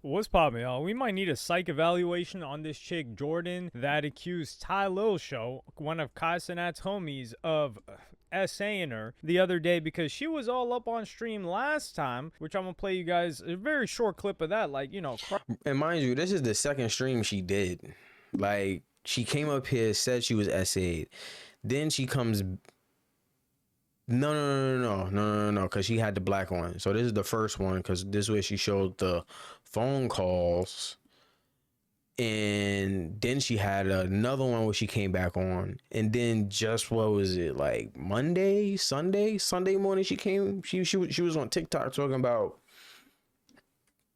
What's poppin', y'all? We might need a psych evaluation on this chick, Jourdin, that accused Tylil show, one of KawzLang's homies, of essaying her the other day because she was all up on stream last time, which I'm gonna play you guys a very short clip of that, like, you know. And mind you, this is the second stream she did. Like, she came up here, said she was essayed. Then she comes... No, because she had the black one. So this is the first one, because this way she showed the phone calls. And then she had another one where she came back on. And then just, what was it, like Sunday morning she was on TikTok talking about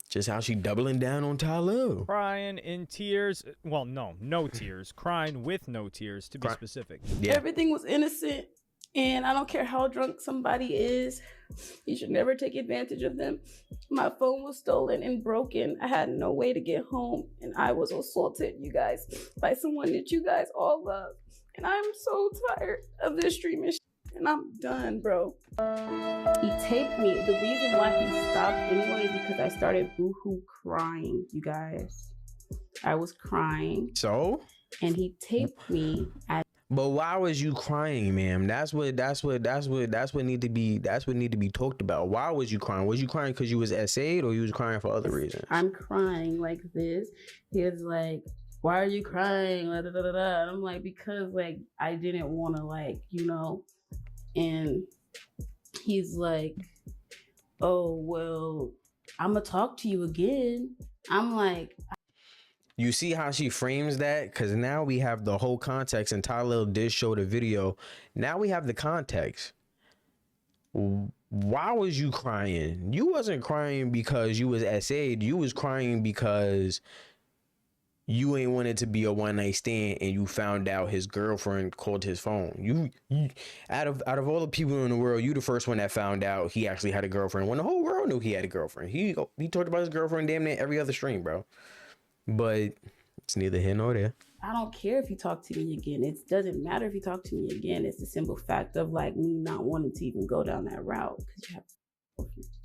just how she doubling down on Tylil. Crying in tears. Well, no tears. Crying with no tears, to be specific. Yeah. Everything was innocent. And I don't care how drunk somebody is, you should never take advantage of them. My phone was stolen and broken. I had no way to get home. And I was assaulted, you guys, by someone that you guys all love. And I'm so tired of this streaming shit. And I'm done, bro. He taped me. The reason why he stopped anyway is because I started boohoo crying, you guys. I was crying. So? And he taped me at... But why was you crying, ma'am? That's what need to be talked about. Why was you crying? Was you crying because you was essayed, or you was crying for other reasons? I'm crying like this. He was like, "Why are you crying?" And I'm like, because like I didn't want to, like, you know. And he's like, "Oh well, I'm gonna talk to you again." I'm like. You see how she frames that? Because now we have the whole context, and Tylil did show the video. Now we have the context. Why was you crying? You wasn't crying because you was essayed. You was crying because you ain't wanted to be a one-night stand, and you found out his girlfriend called his phone. You out of all the people in the world, you the first one that found out he actually had a girlfriend when the whole world knew he had a girlfriend. He talked about his girlfriend damn near every other stream, bro. But it's neither here nor there. I don't care if you talk to me again. It doesn't matter if you talk to me again. It's the simple fact of like me not wanting to even go down that route because you have.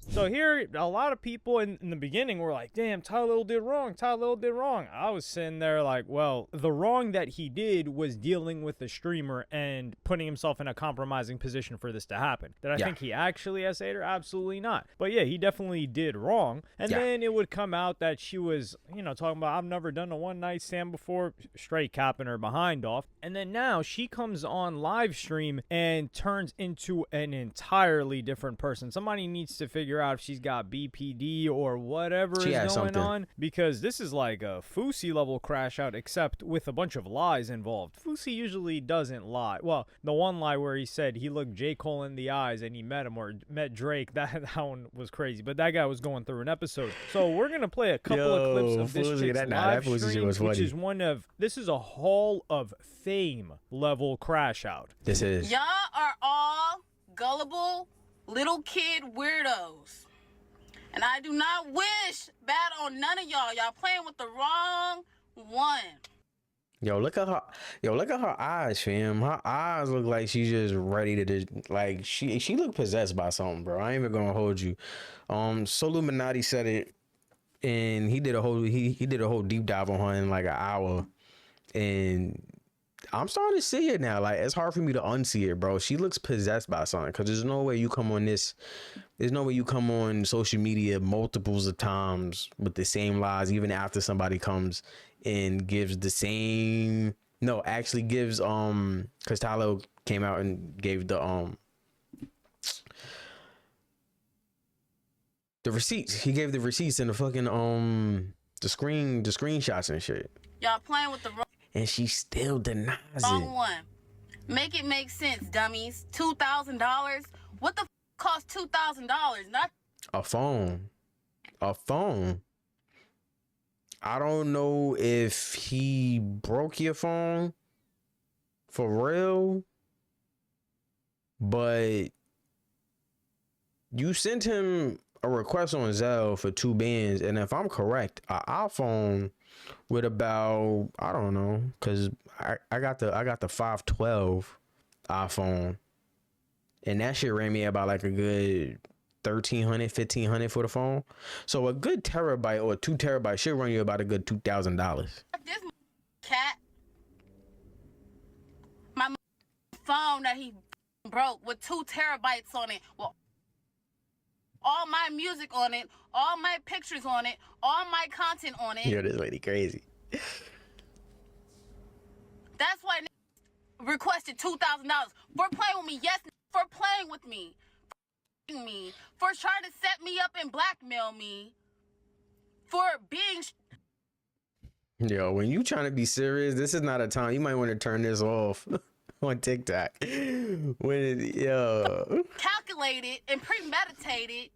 So here, a lot of people in the beginning were like, damn, Tylil did wrong. Tylil did wrong. I was sitting there like, well, the wrong that he did was dealing with the streamer and putting himself in a compromising position for this to happen. Did I think he actually essayed her? Absolutely not. But yeah, he definitely did wrong. And then it would come out that she was, you know, talking about, I've never done a one-night stand before, straight capping her behind off. And then now she comes on live stream and turns into an entirely different person. Somebody needs to figure out if she's got BPD or whatever is going on, because this is like a Fousey level crash out, except with a bunch of lies involved. Fousey usually doesn't lie. Well, the one lie where he said he looked J. Cole in the eyes and he met him, or met Drake, that one was crazy, but that guy was going through an episode. So we're gonna play a couple of clips of this chick's live stream, which is this is a Hall of Fame level crash out. This is. Y'all are all gullible little kid weirdos. And I do not wish bad on none of y'all. Y'all playing with the wrong one. Yo, look at her. Yo, look at her eyes, fam. Her eyes look like she's just ready to just, like, she look possessed by something, bro. I ain't even gonna hold you. Soluminati said it, and he did a whole deep dive on her in like an hour, and I'm starting to see it now. Like, it's hard for me to unsee it, bro. She looks possessed by something, because there's no way you come on social media multiples of times with the same lies, even after somebody comes and gives the same, actually gives, because Tylil came out and gave the receipts. He gave the receipts and the fucking, the screenshots and shit. Y'all playing with the wrong. And she still denies wrong it. One. Make it make sense, dummies. $2,000? What the cost $2,000? Not a phone. A phone. I don't know if he broke your phone for real, but you sent him a request on Zelle for 2 bands, and if I'm correct, an iPhone with about, I don't know, because I got the 512 iPhone, and that shit ran me about like a good $1,300, $1,500 for the phone. So a good terabyte or 2 terabytes should run you about a good $2,000. This cat, my phone that he broke with 2 terabytes on it, well, all my music on it, all my pictures on it, all my content on it. Yo, this lady crazy. That's why requested $2,000 for playing with me. Yes, for playing with me. For trying to set me up and blackmail me. For being... Yo, when you trying to be serious, this is not a time. You might want to turn this off on TikTok. Yo. Calculated and premeditated.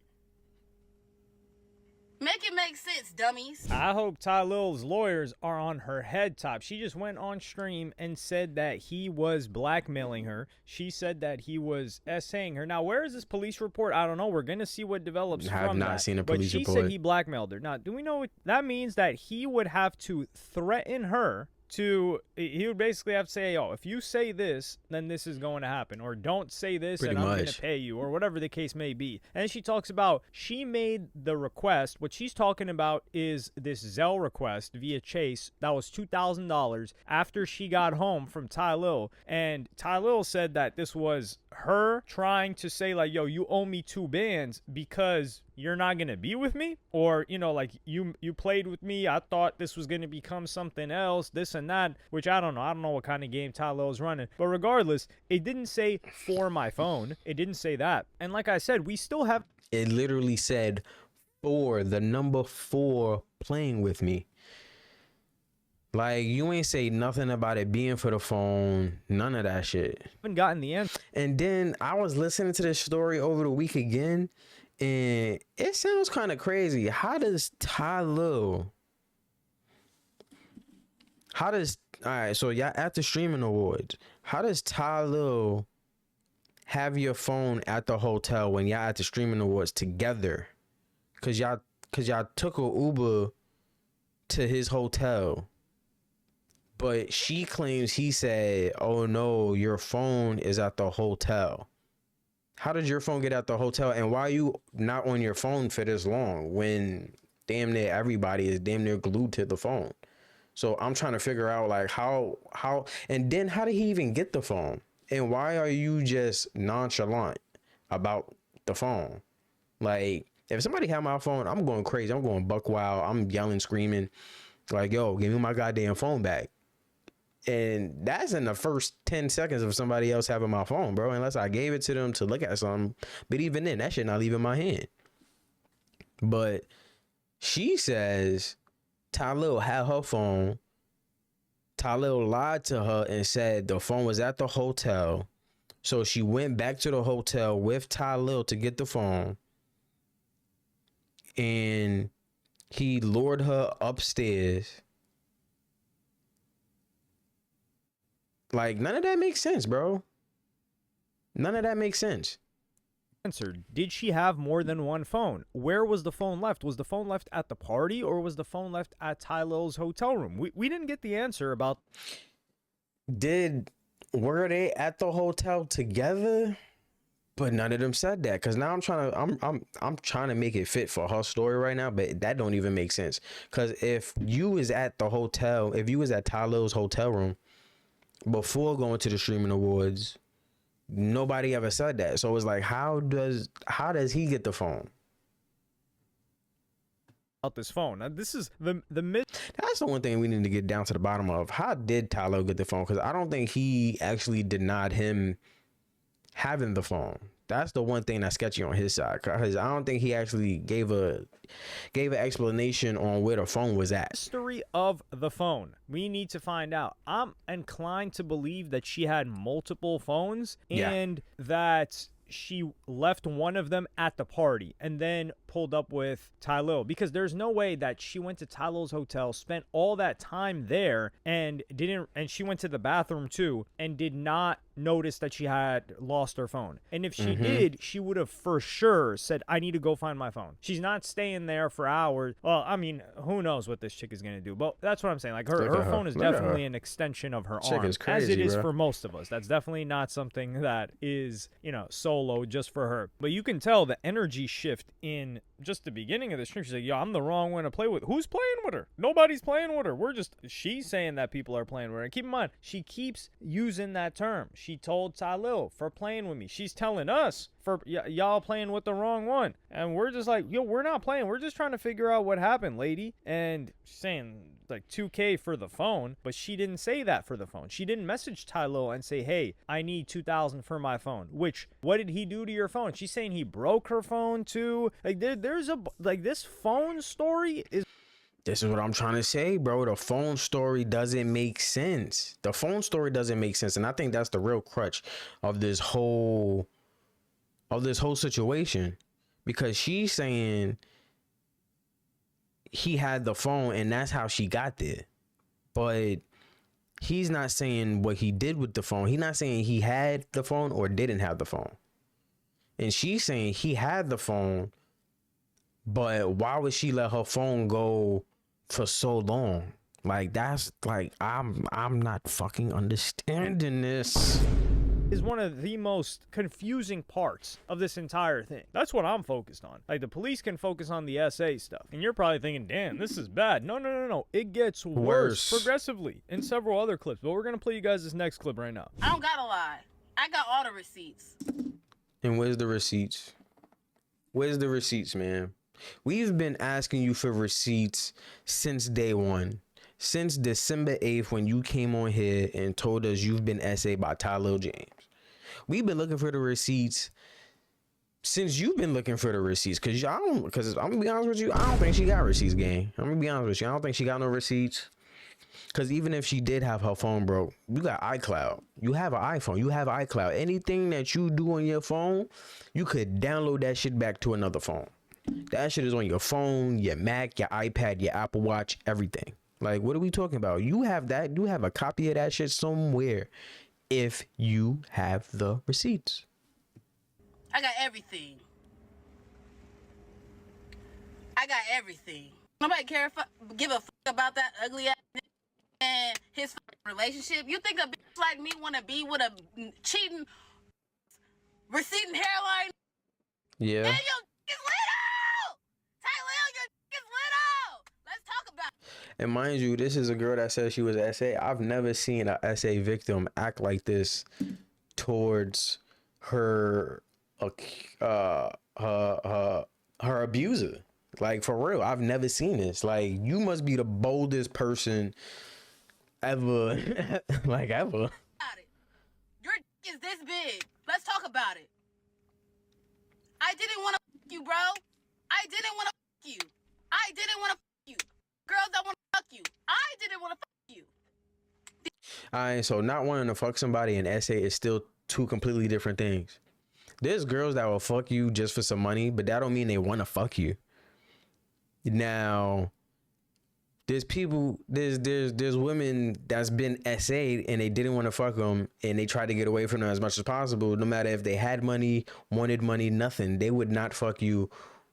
Make it make sense, dummies. I hope Tylil's lawyers are on her head top. She just went on stream and said that he was blackmailing her. She said that he was essaying her. Now, where is this police report? I don't know. We're going to see what develops from that. I have not seen a police report. But she said he blackmailed her. Now, do we know what that means? That he would have to threaten her to, he would basically have to say, oh, if you say this, then this is going to happen, or don't say this and I'm going to pay you, or whatever the case may be. And she talks about she made the request. What she's talking about is this Zelle request via Chase that was $2,000 after she got home from Tylil, and Tylil said that this was her trying to say like, yo, you owe me 2 bands because you're not gonna be with me, or you know, like you played with me, I thought this was gonna become something else, this and that, which I don't know what kind of game Tylil is running. But regardless, it didn't say for my phone, it didn't say that. And like I said, we still have, it literally said for the number 4 playing with me. Like, you ain't say nothing about it being for the phone, none of that shit. haven't gotten the answer. And then I was listening to this story over the week again, and it sounds kind of crazy. How does Tylil, all right, so y'all at the streaming awards, how does Tylil have your phone at the hotel when y'all at the streaming awards together? Cause y'all took a Uber to his hotel. But she claims he said, oh no, your phone is at the hotel. How did your phone get at the hotel? And why are you not on your phone for this long when damn near everybody is damn near glued to the phone? So I'm trying to figure out like how, and then how did he even get the phone? And why are you just nonchalant about the phone? Like, if somebody had my phone, I'm going crazy. I'm going buck wild. I'm yelling, screaming like, yo, give me my goddamn phone back. And that's in the first 10 seconds of somebody else having my phone, bro, unless I gave it to them to look at something. But even then, that shit not leaving my hand. But she says Tylil had her phone. Tylil lied to her and said the phone was at the hotel. So she went back to the hotel with Tylil to get the phone. And he lured her upstairs. Like, none of that makes sense, bro. None of that makes sense. Answered. Did she have more than one phone? Where was the phone left? Was the phone left at the party, or was the phone left at Tylil's hotel room? We didn't get the answer about. Were they at the hotel together? But none of them said that, because now I'm trying to make it fit for her story right now, but that don't even make sense. Because if you was at the hotel, if you was at Tylil's hotel room before going to the streaming awards, nobody ever said that. So it's like, how does he get the phone? Out this phone. Now, this is the That's the one thing we need to get down to the bottom of. How did Tylil get the phone? Because I don't think he actually denied him having the phone. That's the one thing that's sketchy on his side, because I don't think he actually gave an explanation on where the phone was at. History of the phone. We need to find out. I'm inclined to believe that she had multiple phones and that she left one of them at the party and then pulled up with Tylil, because there's no way that she went to Tylil's hotel, spent all that time there, and she went to the bathroom too, and did not notice that she had lost her phone. And if she did, she would have for sure said, I need to go find my phone. She's not staying there for hours. Well, I mean, who knows what this chick is going to do, but that's what I'm saying. Like, her phone is definitely an extension of her arm, as it is for most of us. That's definitely not something that is, you know, solo just for her. But you can tell the energy shift in just the beginning of the stream. She's like, yo, I'm the wrong one to play with. Who's playing with her? Nobody's playing with her. She's saying that people are playing with her. And keep in mind, she keeps using that term. She told Tylil for playing with me. She's telling us for y'all playing with the wrong one. And we're just like, yo, we're not playing. We're just trying to figure out what happened, lady. And she's saying like $2K for the phone, but she didn't say that for the phone. She didn't message Tylil and say, hey, I need $2,000 for my phone. Which, what did he do to your phone? She's saying he broke her phone too. Like, there's a, like, this phone story is. This is what I'm trying to say, bro. The phone story doesn't make sense. The phone story doesn't make sense. And I think that's the real crutch of this whole situation. Because she's saying he had the phone and that's how she got there. But he's not saying what he did with the phone. He's not saying he had the phone or didn't have the phone. And she's saying he had the phone, but why would she let her phone go for so long? Like, that's like, I'm not fucking understanding this. Is one of the most confusing parts of this entire thing. That's what I'm focused on. Like, the police can focus on the SA stuff, and you're probably thinking, damn, this is bad. No. It gets worse progressively in several other clips, but we're gonna play you guys this next clip right now. I don't gotta lie. I got all the receipts. And where's the receipts? Where's the receipts, man? We've been asking you for receipts since day one. Since December 8th, when you came on here and told us you've been essayed by Tylil James. We've been looking for the receipts since you've been looking for the receipts. Because I'm gonna be honest with you, I don't think she got receipts, gang. I'm gonna be honest with you. I don't think she got no receipts. Because even if she did have her phone broke, you got iCloud. You have an iPhone. You have iCloud. Anything that you do on your phone, you could download that shit back to another phone. That shit is on your phone, your Mac, your iPad, your Apple Watch, everything. Like, what are we talking about? You have that. You have a copy of that shit somewhere if you have the receipts. I got everything. I got everything. Nobody give a fuck about that ugly ass and his relationship. You think a bitch like me want to be with a cheating, receding hairline? Yeah. And your is lit out! Tylil, your is lit out! Let's talk about it. And mind you, this is a girl that says she was an SA. I've never seen an SA victim act like this towards her abuser. Like, for real, I've never seen this. Like, you must be the boldest person ever. Like, ever. Your is this big. Let's talk about it. I didn't want to you, bro. I didn't want to you. I didn't want to you. Girls don't want to fuck you. I didn't want to fuck you. Alright, so not wanting to fuck somebody and SA is still two completely different things. There's girls that will fuck you just for some money, but that don't mean they want to fuck you. Now, there's women that's been SA'd and they didn't want to fuck them and they tried to get away from them as much as possible. No matter if they had money, wanted money, nothing. They would not fuck you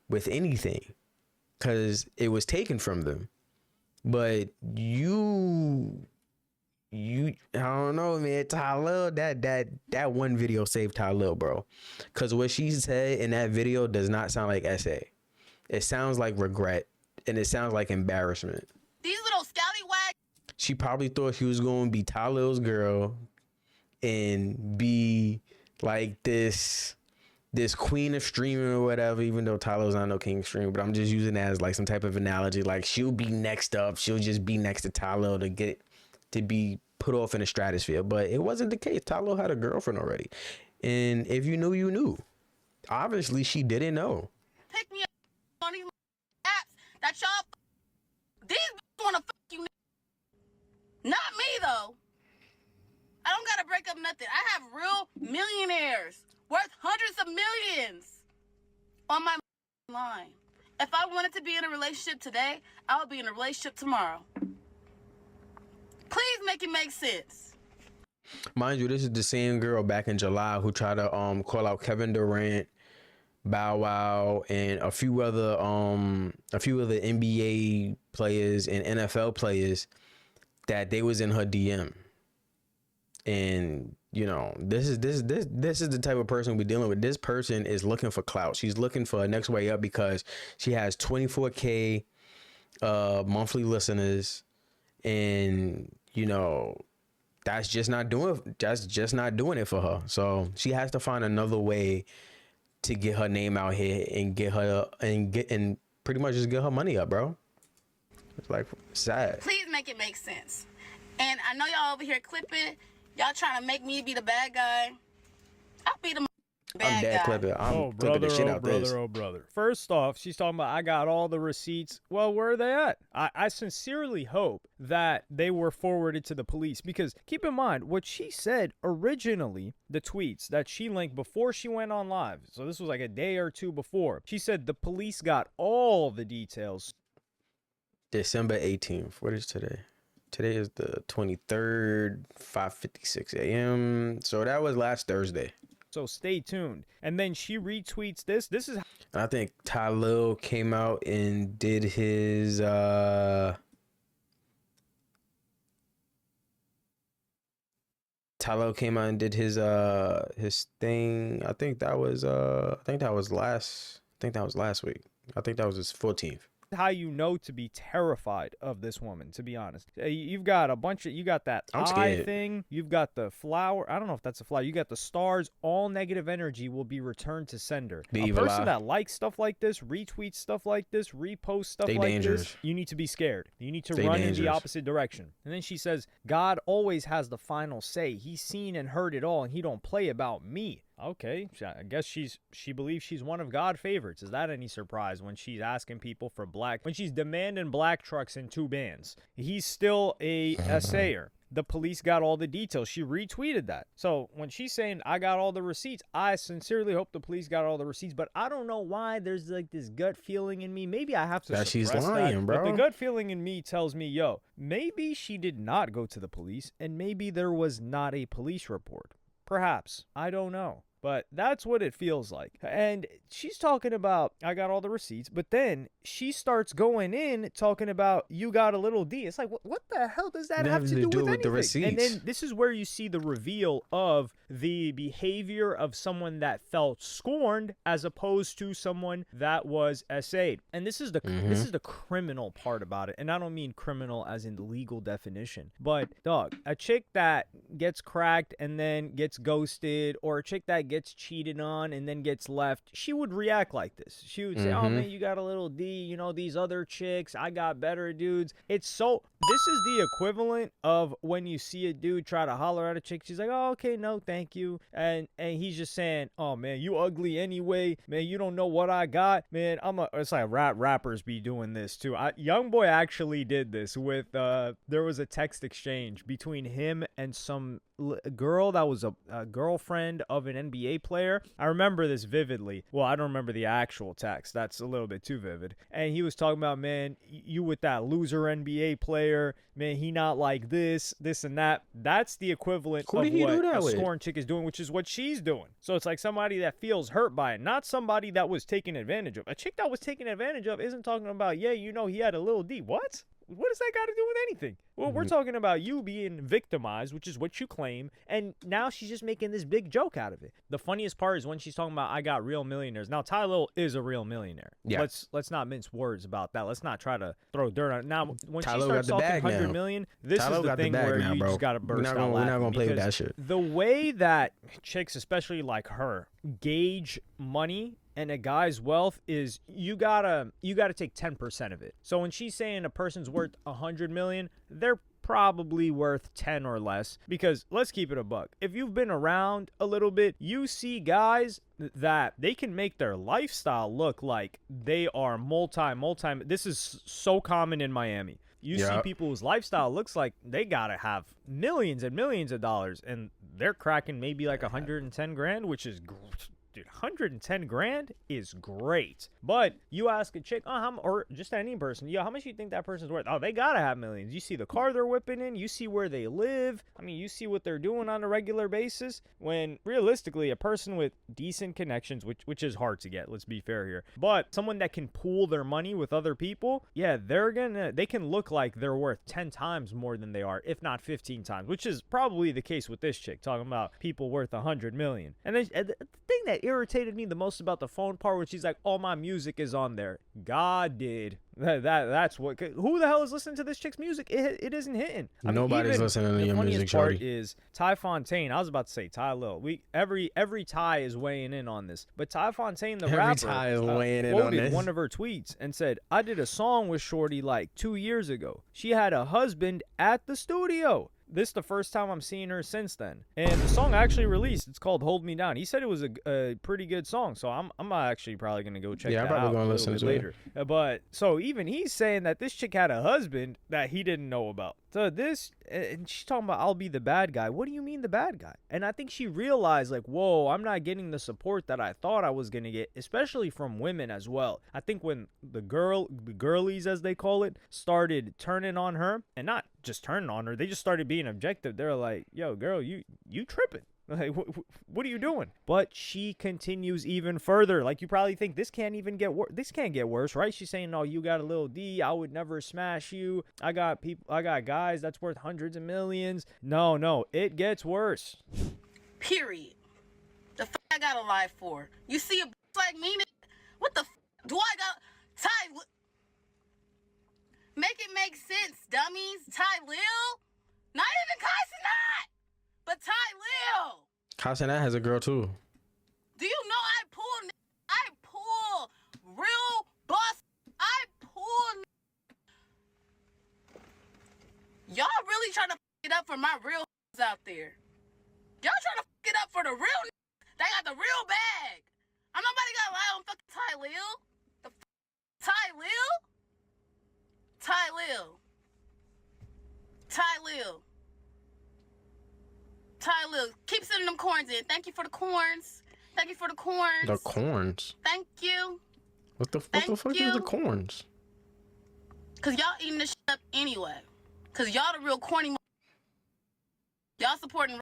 with anything because it was taken from them. But you, I don't know, man. Tylil, that one video saved Tylil, bro. Because what she said in that video does not sound like SA. It sounds like regret and it sounds like embarrassment. These little scallywags. She probably thought she was going to be Tylil's girl and be like this queen of streaming or whatever, even though Tylil's not no king of streaming, but I'm just using that as like some type of analogy. Like, she'll be next up. She'll just be next to Tylil to be put off in the stratosphere. But it wasn't the case. Tylil had a girlfriend already. And if you knew, you knew. Obviously, she didn't know. Pick me up on these apps that y'all. These bitches want to fuck you. Not me, though. I don't got to break up nothing. I have real millionaires worth hundreds of millions on my line. If I wanted to be in a relationship today, I would be in a relationship tomorrow. Please make it make sense. Mind you, this is the same girl back in July who tried to call out Kevin Durant, Bow Wow, and a few other NBA players and NFL players that they was in her DM. And you know, this is the type of person we're dealing with. This person is looking for clout. She's looking for a next way up because she has 24K monthly listeners, and you know, that's just not doing it for her. So she has to find another way to get her name out here and and pretty much just get her money up, bro. It's like sad. Please make it make sense. And I know y'all over here clipping. Y'all trying to make me be the bad guy. I'll be the bad I'm dead guy. clipping. I'm Oh, clipping brother, the shit oh, out brother, this. oh, brother. First off, she's talking about, I got all the receipts. Well, where are they at? I sincerely hope that they were forwarded to the police because keep in mind what she said originally, the tweets that she linked before she went on live. So this was like a day or two before. She said the police got all the details. December 18th. What is today? Today is the 23rd, 5:56 a.m. So that was last Thursday. So stay tuned. And then she retweets this. This is I think Tylil came out and did his Tylil came out and did his thing. I think that was last week. I think that was his 14th. how you know to be terrified of this woman, to be honest. You've got a bunch of, you got that I'm eye scared. thing, you've got the flower, I don't know if that's a flower, you got the stars, all negative energy will be returned to sender. The A evil person eye. that likes stuff like this, retweets stuff like this, reposts stuff They like dangerous. this, you need to be scared. You need to They run in the dangerous. opposite direction. And then she says, God always has the final say. He's seen and heard it all, and he don't play about me. Okay, I guess she believes she's one of God's favorites. Is that any surprise when she's asking people for when she's demanding black trucks in 2 bands? He's still a essayer. The police got all the details. She retweeted that. So when she's saying, I got all the receipts, I sincerely hope the police got all the receipts, but I don't know why there's like this gut feeling in me. Maybe I have to That she's suppress lying, that. bro. But the gut feeling in me tells me, yo, maybe she did not go to the police, and maybe there was not a police report. Perhaps. I don't know. But that's what it feels like. And she's talking about, I got all the receipts, but then she starts going in talking about, you got a little D. It's like, what the hell does that have to do with anything? the receipts. And then this is where you see the reveal of the behavior of someone that felt scorned as opposed to someone that was essayed. And this is the criminal part about it. And I don't mean criminal as in the legal definition, but dog, a chick that gets cracked and then gets ghosted, or a chick that gets cheated on and then gets left, she would react like this. She would say, oh man, you got a little D, you know, these other chicks, I got better dudes. This is the equivalent of when you see a dude try to holler at a chick. She's like, oh, okay, no, thank you. And he's just saying, oh man, you ugly anyway. Man, you don't know what I got. Man, it's like rappers be doing this too. Youngboy actually did this with, there was a text exchange between him and some girl that was a girlfriend of an NBA player. I remember this vividly. Well, I don't remember the actual text. That's a little bit too vivid. And he was talking about, man, you with that loser NBA player, man, he not like this and that. That's the equivalent Who of did he what do that a with? scorn chick is doing, which is what she's doing. So it's like somebody that feels hurt by it, not somebody that was taken advantage of. A chick that was taken advantage of isn't talking about, yeah, you know, he had a little D. What? What does that got to do with anything? Well, we're talking about you being victimized, which is what you claim, and now she's just making this big joke out of it. The funniest part is when she's talking about, I got real millionaires. Now, Tylil is a real millionaire. Yeah. Let's not mince words about that. Let's not try to throw dirt on it. Now, when Tylil she starts got the talking bag 100 now. million, this Tylil is the got the thing bag where now, you bro. just got to burst out We're not laughing, gonna play with because that shit. the way that chicks, especially like her, gauge money and a guy's wealth is you gotta take 10% of it. So when she's saying a person's worth 100 million, they're probably worth 10 or less, because let's keep it a buck. If you've been around a little bit, you see guys that they can make their lifestyle look like they are multi. This is so common in Miami. You see people whose lifestyle looks like they gotta have millions and millions of dollars, and they're cracking maybe like 110 grand, which is dude, 110 grand is great. But you ask a chick, or just any person, how much do you think that person's worth? Oh, they gotta have millions. You see the car they're whipping in, you see where they live. I mean, you see what they're doing on a regular basis. When realistically, a person with decent connections, which is hard to get, let's be fair here, but someone that can pool their money with other people, yeah, they can look like they're worth 10 times more than they are, if not 15 times, which is probably the case with this chick, talking about people worth 100 million. And the thing that irritated me the most about the phone part, where she's like, all my music is on there. God did. That's what. Who the hell is listening to this chick's music? It isn't hitting. Nobody's listening to your music, part shorty. is Ty Fontaine. I was about to say Tylil. Every Ty is weighing in on this, but Ty Fontaine, the rapper, Ty is weighing in on quoted this. one of her tweets and said, "I did a song with Shorty like 2 years ago. She had a husband at the studio. This is the first time I'm seeing her since then." And the song actually released. It's called "Hold Me Down." He said it was a pretty good song, so I'm actually probably gonna go check that out. Yeah, I'm probably gonna listen to later. But so even he's saying that this chick had a husband that he didn't know about. So this, and she's talking about, I'll be the bad guy. What do you mean the bad guy? And I think she realized, like, whoa, I'm not getting the support that I thought I was going to get, especially from women as well. I think when the girlies, as they call it, started turning on her, and not just turning on her, they just started being objective. They're like, yo, girl, you tripping. Like, what are you doing? But she continues even further. Like, you probably think this can't even get worse. This can't get worse, right? She's saying, "No, you got a little D. I would never smash you. I got guys that's worth hundreds of millions." No, it gets worse. Period. The fuck I gotta lie for? You see a bitch like me? What the do I got? Ty, make it make sense, dummies. Tylil, not even KawzLang. But Tylil. KawzLang has a girl too. Do you know I pull real boss. I pull. Y'all really trying to fuck it up for my real out there. Y'all trying to fuck it up for the real that got the real bag. I'm nobody got to lie on fucking Tylil. The Tylil. Tylil, keep sending them corns in. Thank you for the corns. Thank you for the corns. The corns? Thank you. What the fuck is the corns? Because y'all eating this shit up anyway. Because y'all the real corny. Y'all supporting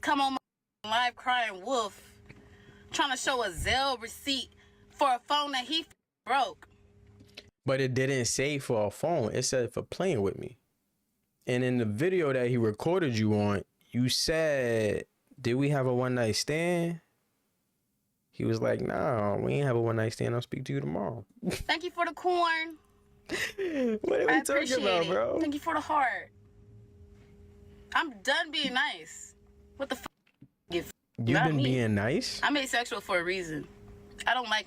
come on my live crying wolf. Trying to show a Zelle receipt for a phone that he broke. But it didn't say for a phone. It said for playing with me. And in the video that he recorded you on, you said, "Did we have a one night stand?" He was like, "No, we ain't have a one night stand. I'll speak to you tomorrow." Thank you for the corn. What are we talking about, bro? Thank you for the heart. I'm done being nice. What the fuck? You've been being nice? I'm asexual for a reason. I don't like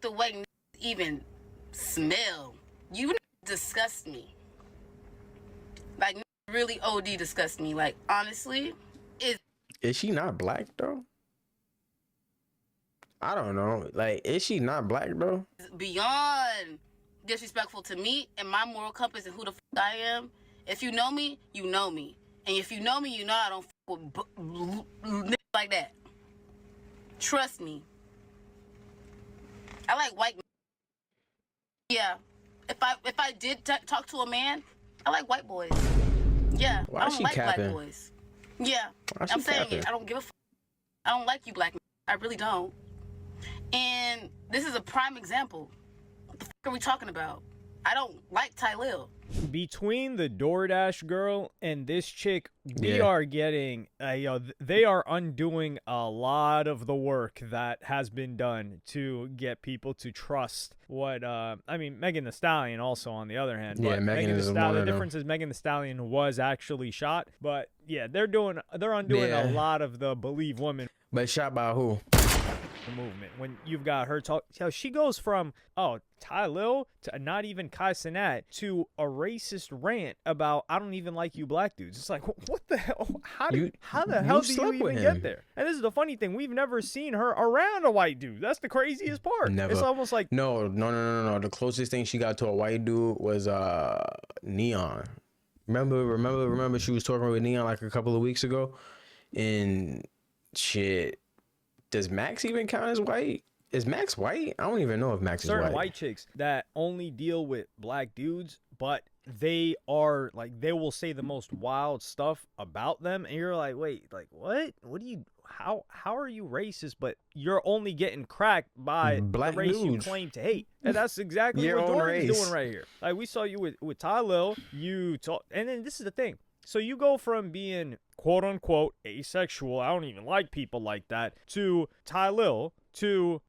the way even smell. You disgust me. Like, really OD disgust me. Like, honestly, is she not black though? I don't know. Like, is she not black though? Beyond disrespectful to me and my moral compass and who the fuck I am. If you know me, you know me. And if you know me, you know I don't fuck with like that. Trust me. I like white men. Yeah. If I did talk to a man, I like white boys. Yeah. Why I don't like capping? black boys. Yeah. I'm saying capping? it. I don't give a fuck. I don't like you black men. I really don't. And this is a prime example. What the fuck are we talking about? I don't like Tylil. Between the DoorDash girl and this chick, we are getting, they are undoing a lot of the work that has been done to get people to trust what, Megan Thee Stallion also on the other hand. Yeah, but Megan is one of them. The difference is Megan Thee Stallion was actually shot, but yeah, they're undoing a lot of the Believe woman. But shot by who? Movement. When you've got her talk, she goes from Tylil to not even KawzLang to a racist rant about I don't even like you black dudes. It's like, what the hell? How the hell do you even get there? And this is the funny thing, we've never seen her around a white dude. That's the craziest part. Never. It's almost like no. The closest thing she got to a white dude was Neon. Remember she was talking with Neon like a couple of weeks ago, and shit. Does Max even count as white? Is Max white? I don't even know if Max is Certain white. white chicks that only deal with black dudes, but they are like, they will say the most wild stuff about them, and you're like, wait, like what? What do you? How are you racist? But you're only getting cracked by Black the race you dudes. claim to hate, and that's exactly Your what own Jourdin's race. doing right here. Like we saw you with Tylil, you talk, and then this is the thing. So you go from being quote unquote asexual, I don't even like people like that, to Tylil, to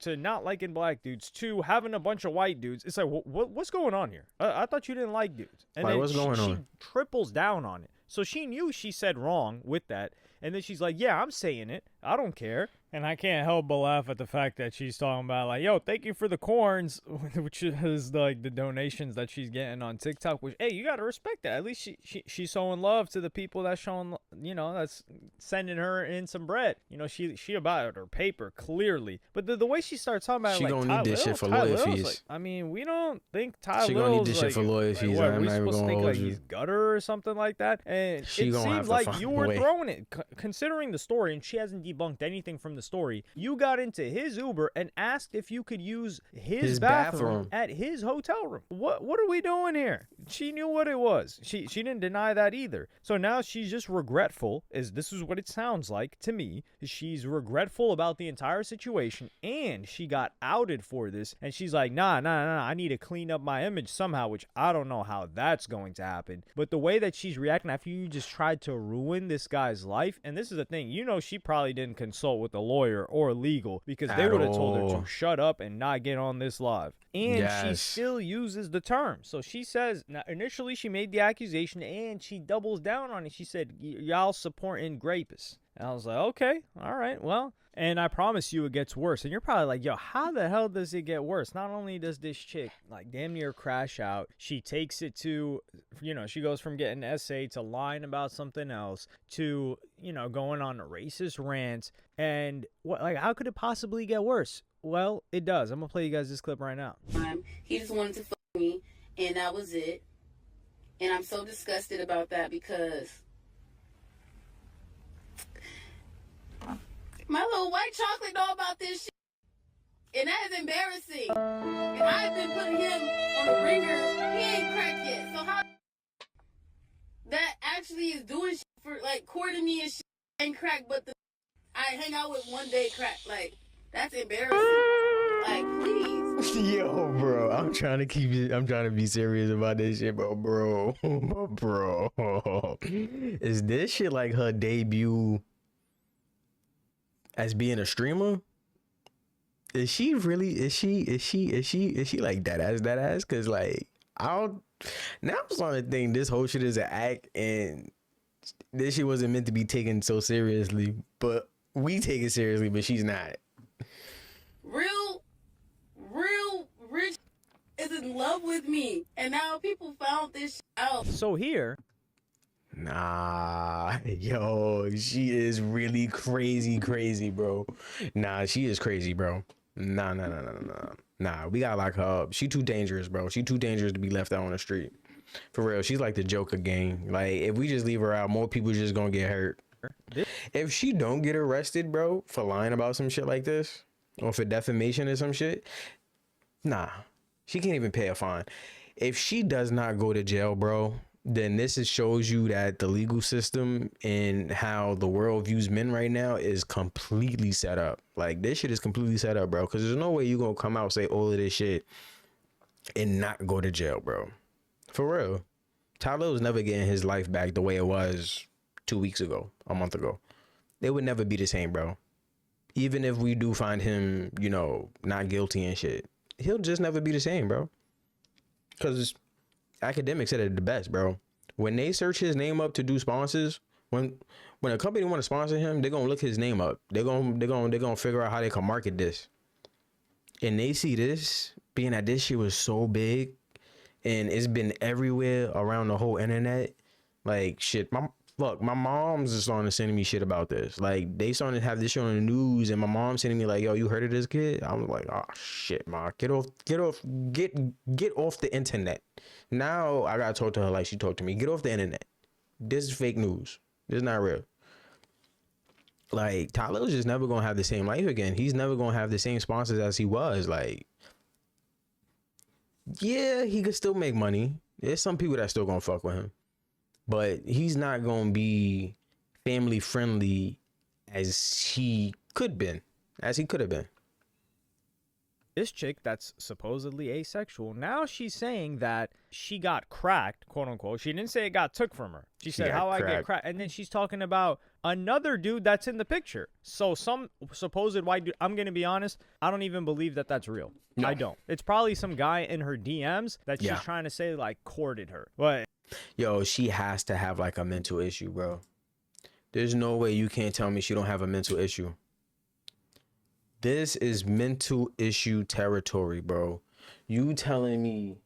not liking black dudes, to having a bunch of white dudes. It's like, what's going on here? I thought you didn't like dudes. And Like, then what's going she on? triples down on it. So she knew she said wrong with that. And then she's like, yeah, I'm saying it. I don't care. And I can't help but laugh at the fact that she's talking about, like, yo, thank you for the corns, which is like the donations that she's getting on TikTok, which, hey, you got to respect that. At least she's showing love to the people that's showing, you know, that's sending her in some bread. You know, she about her paper, clearly. But the way she starts talking about, She like, gonna need this shit for lawyer Tylil's fees. Like, I mean, we don't think Tylil's She gonna need this shit for lawyer fees. What, I'm we not even supposed to gonna think hold like you. he's gutter or something like that? And She it gonna have seems to like find you a were way. throwing it, considering the story, and she hasn't debunked anything from the story. You got into his Uber and asked if you could use his bathroom at his hotel room. What are we doing here? She knew what it was. She didn't deny that either. So now she's just regretful, this is what it sounds like to me. She's regretful about the entire situation, and she got outed for this, and she's like, nah, I need to clean up my image somehow, which I don't know how that's going to happen. But the way that she's reacting after you just tried to ruin this guy's life, and this is the thing, you know, she probably didn't consult with a lawyer or legal, because they would have told her all. to shut up and not get on this live. And she Yes. still uses the term. So she says, now initially she made the accusation and she doubles down on it. She said, y'all supporting rapists. And I was like, okay, all right, well. And I promise you it gets worse. And you're probably like, yo, how the hell does it get worse? Not only does this chick like damn near crash out, she takes it to, you know, she goes from getting an essay to lying about something else to, you know, going on a racist rant. And what, like, how could it possibly get worse? Well, it does. I'm going to play you guys this clip right now. He just wanted to fuck me, and that was it. And I'm so disgusted about that because my little white chocolate know about this shit. And that is embarrassing. And I've been putting him on a ringer. He ain't cracked yet. So how that actually is doing shit for, like, courting me and shit ain't crack, but I hang out with one day crack. Like, that's embarrassing. Like, please. Yo, bro, I'm trying to be serious about this shit, but bro, is this shit like her debut as being a streamer? Is she really? Is she like that ass? Cause like now I'm starting to think this whole shit is an act, and this shit wasn't meant to be taken so seriously. But we take it seriously, but she's not. Real rich is in love with me, and now people found this shit out. So here, Nah, yo, she is really crazy, bro. Nah, she is crazy, bro. Nah. We gotta lock her up. She too dangerous, bro. She too dangerous to be left out on the street. For real, she's like the Joker gang. Like, if we just leave her out, more people just gonna get hurt. If she don't get arrested, bro, for lying about some shit like this, or for defamation or some shit, nah, she can't even pay a fine. If she does not go to jail, bro, then this shows you that the legal system and how the world views men right now is completely set up. Like, this shit is completely set up, bro, because there's no way you gonna come out and say all of this shit and not go to jail, bro. For real. Tylil was never getting his life back the way it was 2 weeks ago, a month ago. It would never be the same, bro. Even if we do find him, you know, not guilty and shit, he'll just never be the same, bro. Because academics said it the best, bro. When they search his name up to do sponsors, when a company want to sponsor him, they're gonna look his name up. They're gonna figure out how they can market this. And they see this, being that this shit was so big and it's been everywhere around the whole internet. Like, shit, my mom's is starting to send me shit about this. Like, they starting to have this shit on the news, and my mom's sending me like, yo, you heard of this kid? I was like, oh shit, ma, get off the internet. Now I gotta talk to her like she talked to me. Get off the internet. This is fake news. This is not real. Like, Tylil's just never gonna have the same life again. He's never gonna have the same sponsors as he was. Like, yeah, he could still make money. There's some people that still gonna fuck with him, but he's not gonna be family friendly as he could have been. This chick that's supposedly asexual, now she's saying that she got cracked, quote unquote. She didn't say it got took from her. She said, how I get cracked. And then she's talking about another dude that's in the picture. So some supposed white dude, I'm going to be honest, I don't even believe that that's real. No. I don't. It's probably some guy in her DMs that she's trying to say, like, courted her. But yo, she has to have, like, a mental issue, bro. There's no way you can't tell me she don't have a mental issue. This is mental issue territory, bro. You telling me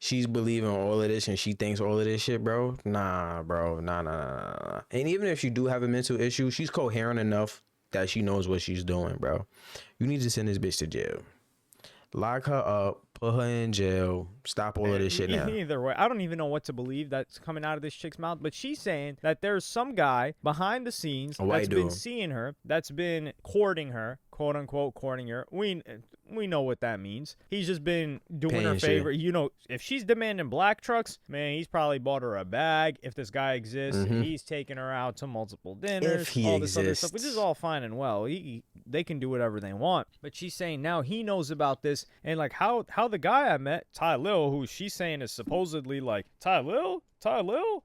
she's believing all of this and she thinks all of this shit, bro? Nah, bro. Nah. And even if she do have a mental issue, she's coherent enough that she knows what she's doing, bro. You need to send this bitch to jail. Lock her up, put her in jail, stop all of this shit now. Either way, I don't even know what to believe that's coming out of this chick's mouth, but she's saying that there's some guy behind the scenes that's been seeing her, that's been courting her, quote unquote courting her. We know what that means. He's just been doing her favor. Shit. You know, if she's demanding black trucks, man, he's probably bought her a bag. If this guy exists, he's taking her out to multiple dinners, all this other stuff, which is all fine and well. They can do whatever they want. But she's saying now he knows about this, and like how the guy I met, Tylil, who she's saying is supposedly like Tylil,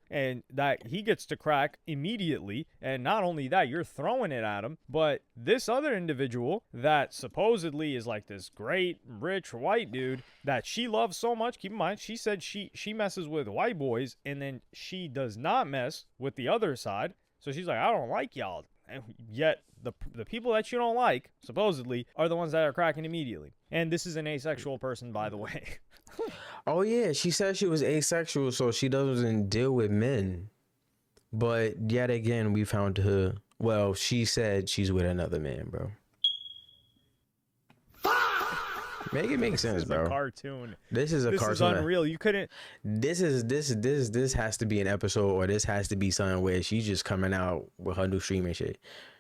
and that he gets to crack immediately. And not only that, you're throwing it at him, but this other individual that supposedly is like this great rich white dude that she loves so much. Keep in mind, she said she messes with white boys, and then she does not mess with the other side. So she's like, I don't like y'all. And yet the people that you don't like, supposedly, are the ones that are cracking immediately. And this is an asexual person, by the way. Oh yeah, she said she was asexual, so she doesn't deal with men. But yet again, we found her. Well, she said she's with another man, bro. Make it make sense, bro. This is a cartoon. This is a cartoon. This is unreal. You couldn't. This has to be an episode, or this has to be something where she's just coming out with her new streaming shit.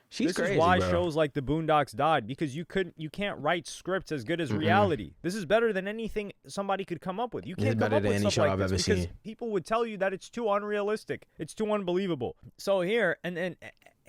She's crazy, is why bro. Shows like The Boondocks died, because you can't write scripts as good as reality. This is better than anything somebody could come up with. You can't come up with stuff like this because people would tell you that it's too unrealistic. It's too unbelievable. So here, and then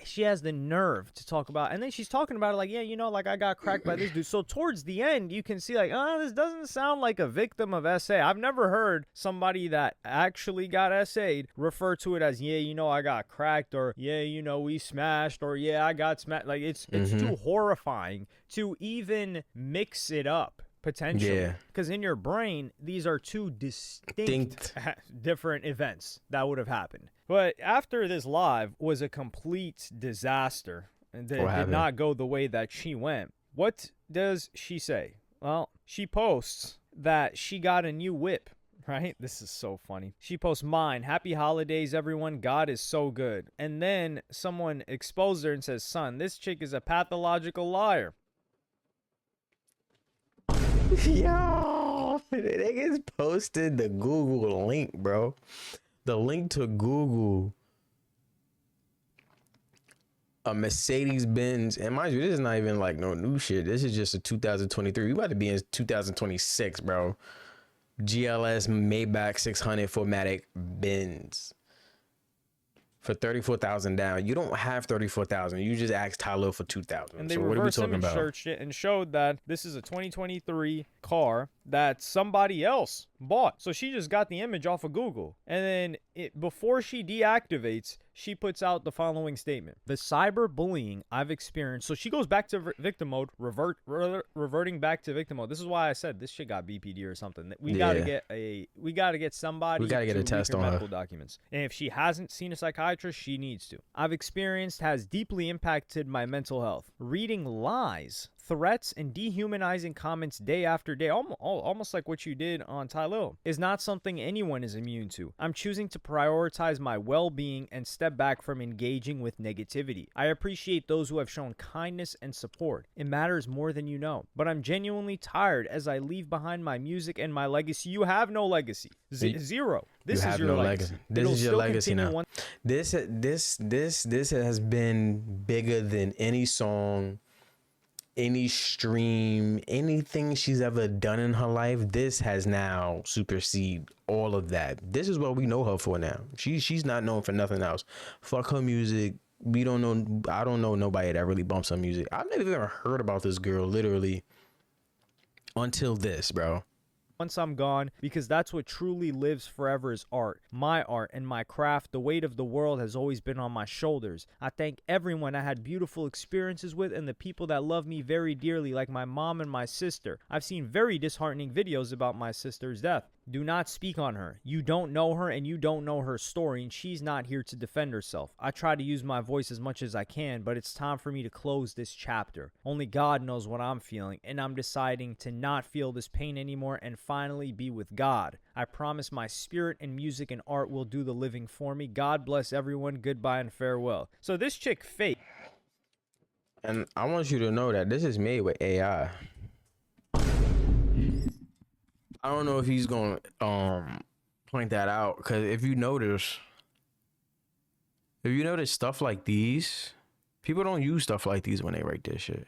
she has the nerve to talk about, and then she's talking about it like, yeah, you know, like I got cracked by this dude. So towards the end, you can see like, this doesn't sound like a victim of SA. I've never heard somebody that actually got SA'd refer to it as, yeah, you know, I got cracked, or yeah, you know, we smashed, or yeah, I got smashed. Like it's too horrifying to even mix it up. Potentially, because in your brain, these are two distinct different events that would have happened. But after this live was a complete disaster, and did not go the way that she went. What does she say? Well, she posts that she got a new whip. Right? This is so funny. She posts, mine. Happy holidays, everyone. God is so good. And then someone exposed her and says, son, this chick is a pathological liar. Yo, niggas posted the Google link, bro. The link to Google a Mercedes-Benz, and mind you, this is not even like no new shit. This is just a 2023. We about to be in 2026, bro. GLS Maybach 600 4MATIC Benz for $34,000 down. You don't have $34,000. You just asked Tylil for $2,000. And they so reversed him and searched it and showed that this is a 2023 car that somebody else bought. So she just got the image off of Google, and then before she deactivates, she puts out the following statement: the cyberbullying I've experienced. So she goes back to victim mode, reverting back to victim mode. This is why I said this shit got BPD or something. We gotta get somebody. We gotta get a test on medical her documents. And if she hasn't seen a psychiatrist, she needs to. I've experienced has deeply impacted my mental health. Reading lies threats and dehumanizing comments day after day, almost like what you did on Tylil, is not something anyone is immune to. I'm choosing to prioritize my well-being and step back from engaging with negativity. I appreciate those who have shown kindness and support. It matters more than you know. But I'm genuinely tired as I leave behind my music and my legacy. You have no legacy. Zero. This is your legacy. This is your legacy now. This has been bigger than any song, any stream, anything she's ever done in her life. This has now superseded all of that. This is what we know her for now. She's not known for nothing else. Fuck her music. We don't know. I don't know nobody that really bumps her music. I've never even heard about this girl literally until this, bro. Once I'm gone, because that's what truly lives forever is art. My art and my craft. The weight of the world has always been on my shoulders. I thank everyone I had beautiful experiences with and the people that love me very dearly, like my mom and my sister. I've seen very disheartening videos about my sister's death. Do not speak on her. You don't know her and you don't know her story, and she's not here to defend herself. I try to use my voice as much as I can, but it's time for me to close this chapter. Only God knows what I'm feeling, and I'm deciding to not feel this pain anymore and finally be with God. I promise my spirit and music and art will do the living for me. God bless everyone. Goodbye and farewell. So this chick fake. And I want you to know that this is made with AI. I don't know if he's gonna point that out, because if you notice stuff like these, people don't use stuff like these when they write this shit.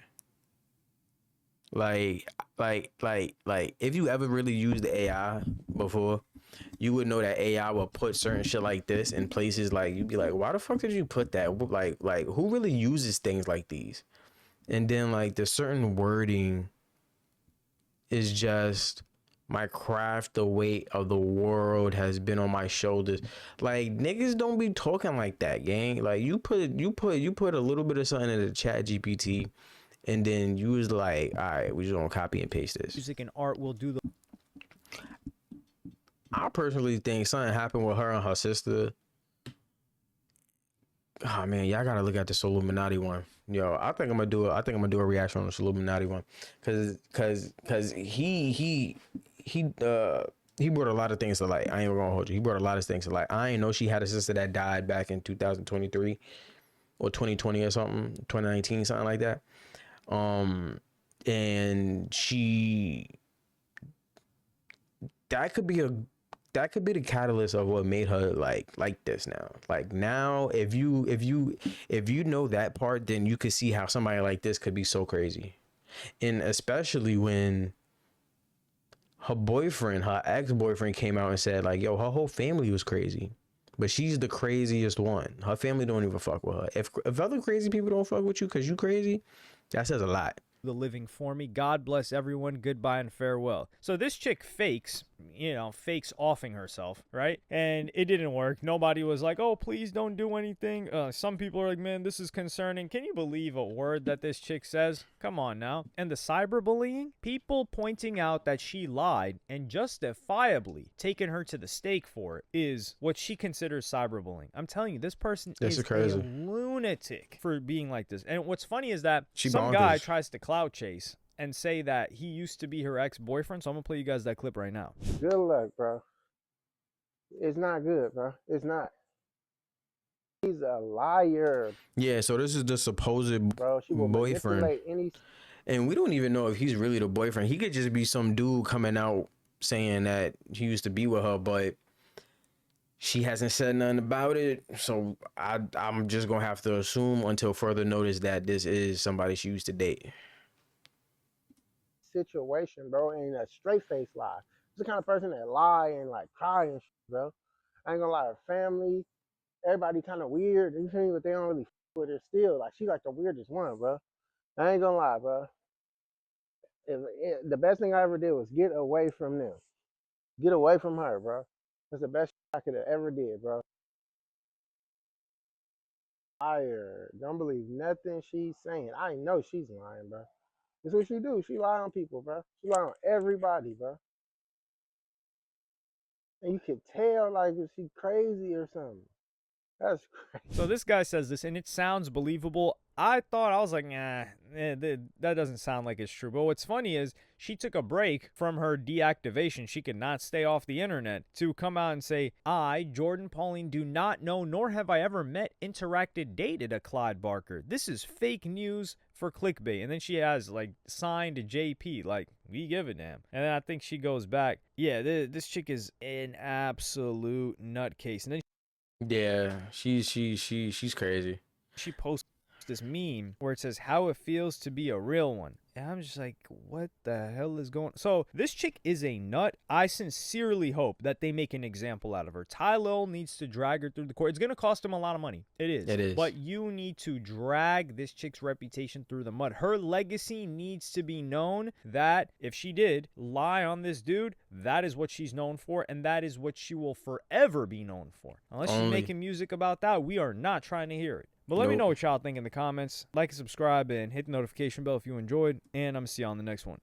Like if you ever really used the AI before, you would know that AI will put certain shit like this in places like you'd be like, why the fuck did you put that? Like who really uses things like these? And then like the certain wording is just, my craft, the weight of the world has been on my shoulders. Like, niggas don't be talking like that, gang. Like, you put a little bit of something in the chat GPT, and then you was like, all right, we just gonna copy and paste this. Music and art will do the. I personally think something happened with her and her sister. Oh man, y'all gotta look at this Illuminati one. Yo, I think I'm gonna do a reaction on this Illuminati one, cause he brought a lot of things to light. I ain't gonna hold you. He brought a lot of things to light. I ain't know she had a sister that died back in 2023 or 2020 or something, 2019, something like that. And that could be the catalyst of what made her like this now. Like now, if you know that part, then you could see how somebody like this could be so crazy. And especially when her ex-boyfriend came out and said like, yo, her whole family was crazy, but she's the craziest one. Her family don't even fuck with her. If other crazy people don't fuck with you because you crazy, that says a lot. The living for me. God bless everyone. Goodbye and farewell. So this chick fakes offing herself, right? And it didn't work. Nobody was like, oh, please don't do anything. Some people are like, man, this is concerning. Can you believe a word that this chick says? Come on now. And the cyberbullying, people pointing out that she lied and justifiably taking her to the stake for it, is what she considers cyberbullying. I'm telling you, this person is crazy. A lunatic for being like this. And what's funny is that some bonkers. guy tries to clout chase and say that he used to be her ex-boyfriend. So I'm gonna play you guys that clip right now. Good luck, bro. It's not good, bro. It's not. He's a liar. Yeah, so this is the supposed bro, she will boyfriend. Any... And we don't even know if he's really the boyfriend. He could just be some dude coming out saying that he used to be with her, but she hasn't said nothing about it. So I'm just gonna have to assume until further notice that this is somebody she used to date. Situation, bro, and a straight face lie. She's the kind of person that lie and like cry and shit, bro. I ain't gonna lie, her family, everybody kind of weird. You feel me? But they don't really with her still. Like she like the weirdest one, bro. I ain't gonna lie, bro. The best thing I ever did was get away from them. Get away from her, bro. That's the best I could have ever did, bro. Liar. Don't believe nothing she's saying. I know she's lying, bro. That's what she do. She lie on people, bro. She lie on everybody, bro. And you could tell, like, if she crazy or something. That's crazy. So this guy says this, and it sounds believable. I was like, that doesn't sound like it's true. But what's funny is she took a break from her deactivation. She could not stay off the internet to come out and say, I, Jourdin Pauline, do not know, nor have I ever met, interacted, dated a Clyde Barker. This is fake news for clickbait. And then she has, like, signed a JP. Like, we give a damn. And then I think she goes back. Yeah, this chick is an absolute nutcase. And then Yeah, she's crazy. she posts this meme where it says how it feels to be a real one. And I'm just like, what the hell is going on? So this chick is a nut. I sincerely hope that they make an example out of her. Tylil needs to drag her through the court. It's going to cost him a lot of money. It is. It is. But you need to drag this chick's reputation through the mud. Her legacy needs to be known that if she did lie on this dude, that is what she's known for, and that is what she will forever be known for. Unless she's making music about that, we are not trying to hear it. But let me know what y'all think in the comments. Like and subscribe and hit the notification bell if you enjoyed. And I'm going to see you on the next one.